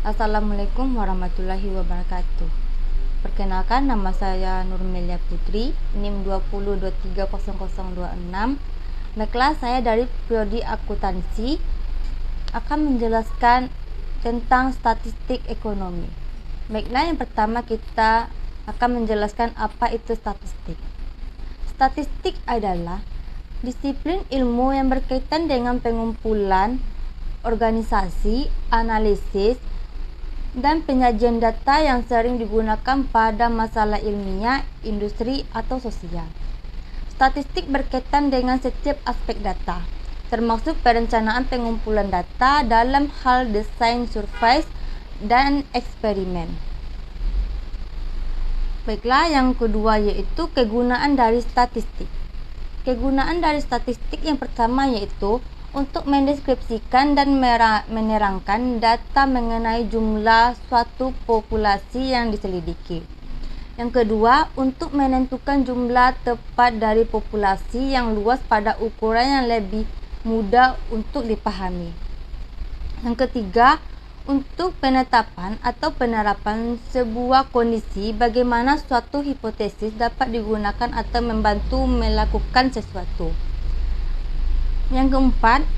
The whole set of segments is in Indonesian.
Assalamualaikum warahmatullahi wabarakatuh. Perkenalkan, nama saya Nurmelia Putri, NIM 20230026. Baiklah, saya dari Prodi Akuntansi akan menjelaskan tentang statistik ekonomi. Baiklah, yang pertama kita akan menjelaskan apa itu statistik. Statistik adalah disiplin ilmu yang berkaitan dengan pengumpulan, organisasi, analisis, dan penyajian data yang sering digunakan pada masalah ilmiah, industri, atau sosial. Statistik berkaitan dengan setiap aspek data, termasuk perencanaan pengumpulan data dalam hal desain survei dan eksperimen. Baiklah, yang kedua yaitu kegunaan dari statistik. Kegunaan dari statistik yang pertama yaitu untuk mendeskripsikan dan menerangkan data mengenai jumlah suatu populasi yang diselidiki. Yang kedua, untuk menentukan jumlah tepat dari populasi yang luas pada ukuran yang lebih mudah untuk dipahami. Yang ketiga, untuk penetapan atau penerapan sebuah kondisi bagaimana suatu hipotesis dapat digunakan atau membantu melakukan sesuatu. Yang keempat,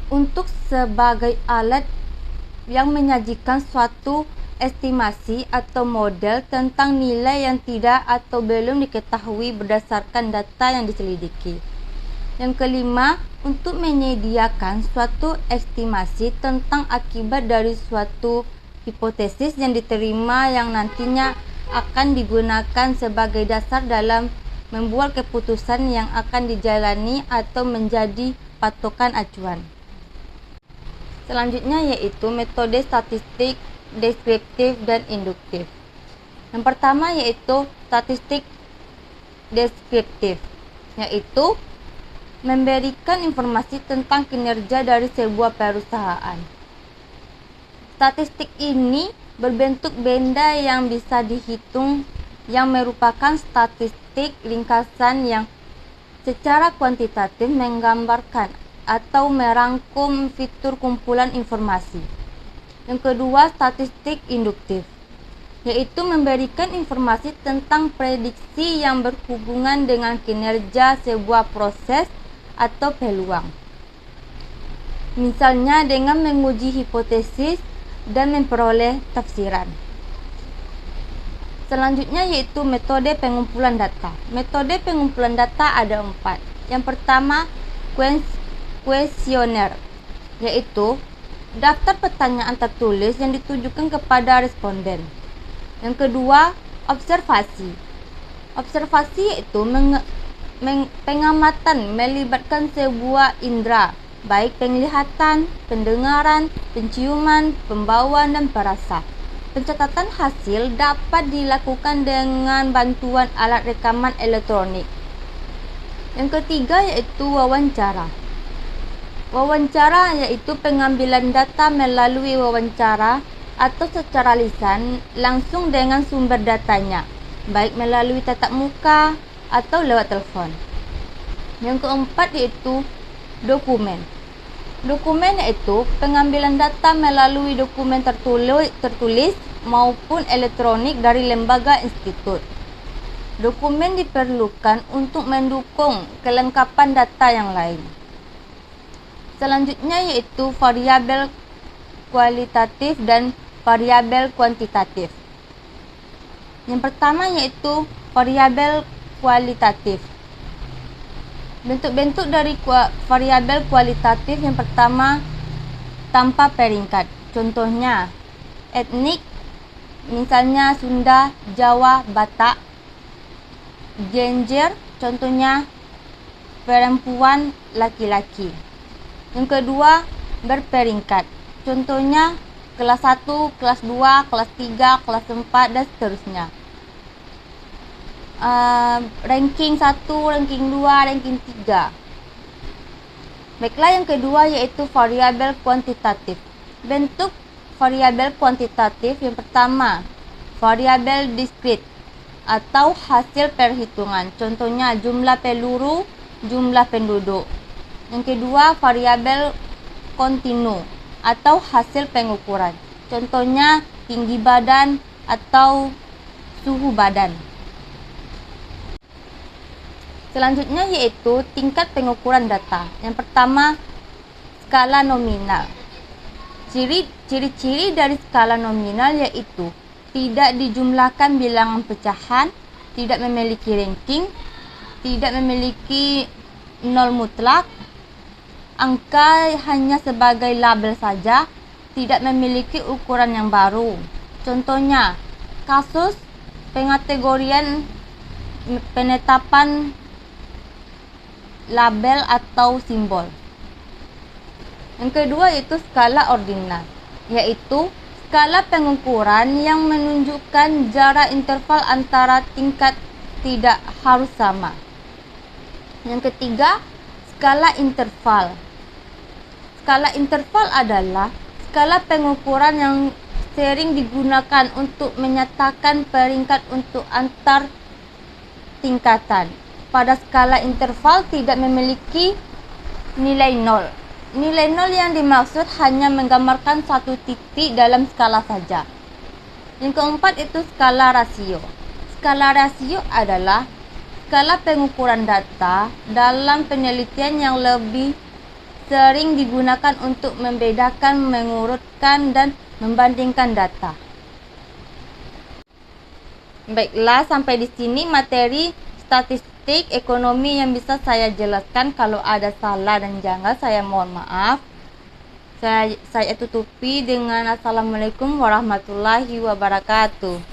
untuk sebagai alat yang menyajikan suatu estimasi atau model tentang nilai yang tidak atau belum diketahui berdasarkan data yang diselidiki. Yang kelima, untuk menyediakan suatu estimasi tentang akibat dari suatu hipotesis yang diterima yang nantinya akan digunakan sebagai dasar dalam membuat keputusan yang akan dijalani atau menjadi patokan acuan. Selanjutnya yaitu metode statistik deskriptif dan induktif. Yang pertama yaitu statistik deskriptif, yaitu memberikan informasi tentang kinerja dari sebuah perusahaan. Statistik ini berbentuk benda yang bisa dihitung yang merupakan statistik ringkasan yang secara kuantitatif menggambarkan atau merangkum fitur kumpulan informasi. Yang kedua, statistik induktif, yaitu memberikan informasi tentang prediksi yang berhubungan dengan kinerja sebuah proses atau peluang. Misalnya dengan menguji hipotesis dan memperoleh tafsiran. Selanjutnya yaitu metode pengumpulan data. Metode pengumpulan data ada 4. Yang pertama, kuesioner, yaitu daftar pertanyaan tertulis yang ditujukan kepada responden. Yang kedua, observasi. Observasi yaitu pengamatan melibatkan sebuah indera, baik penglihatan, pendengaran, penciuman, pembawaan, dan perasa. Pencatatan hasil dapat dilakukan dengan bantuan alat rekaman elektronik. Yang ketiga yaitu wawancara. Wawancara yaitu pengambilan data melalui wawancara atau secara lisan langsung dengan sumber datanya, baik melalui tatap muka atau lewat telepon. Yang keempat yaitu dokumen. Dokumen yaitu pengambilan data melalui dokumen tertulis maupun elektronik dari lembaga institut. Dokumen diperlukan untuk mendukung kelengkapan data yang lain. Selanjutnya yaitu variabel kualitatif dan variabel kuantitatif. Yang pertama yaitu variabel kualitatif. Bentuk-bentuk dari variabel kualitatif yang pertama tanpa peringkat. Contohnya etnik, misalnya Sunda, Jawa, Batak. Gender, contohnya perempuan, laki-laki. Yang kedua, berperingkat. Contohnya kelas 1, kelas 2, kelas 3, kelas 4, dan seterusnya. Ranking 1, ranking 2, ranking 3. Baiklah, yang kedua yaitu variabel kuantitatif. Bentuk variabel kuantitatif yang pertama, variabel diskrit atau hasil perhitungan. Contohnya jumlah peluru, jumlah penduduk. Yang kedua, variabel kontinu atau hasil pengukuran. Contohnya tinggi badan atau suhu badan. Selanjutnya yaitu tingkat pengukuran data. Yang pertama, skala nominal. Ciri-ciri dari skala nominal yaitu tidak dijumlahkan bilangan pecahan, tidak memiliki ranking, tidak memiliki nol mutlak, angka hanya sebagai label saja, tidak memiliki ukuran yang baru. Contohnya, kasus pengategorian penetapan label atau simbol. Yang kedua yaitu skala ordinal, yaitu skala pengukuran yang menunjukkan jarak interval antara tingkat tidak harus sama. Yang ketiga, skala interval. Skala interval adalah skala pengukuran yang sering digunakan untuk menyatakan peringkat untuk antar tingkatan. Pada skala interval tidak memiliki nilai nol. Nilai nol yang dimaksud hanya menggambarkan satu titik dalam skala saja. Yang keempat itu skala rasio. Skala rasio adalah skala pengukuran data dalam penelitian yang lebih sering digunakan untuk membedakan, mengurutkan, dan membandingkan data. Baiklah, sampai di sini materi statistik ekonomi yang bisa saya jelaskan. Kalau ada salah dan janggal, saya mohon maaf. Saya tutupi dengan Assalamualaikum warahmatullahi wabarakatuh.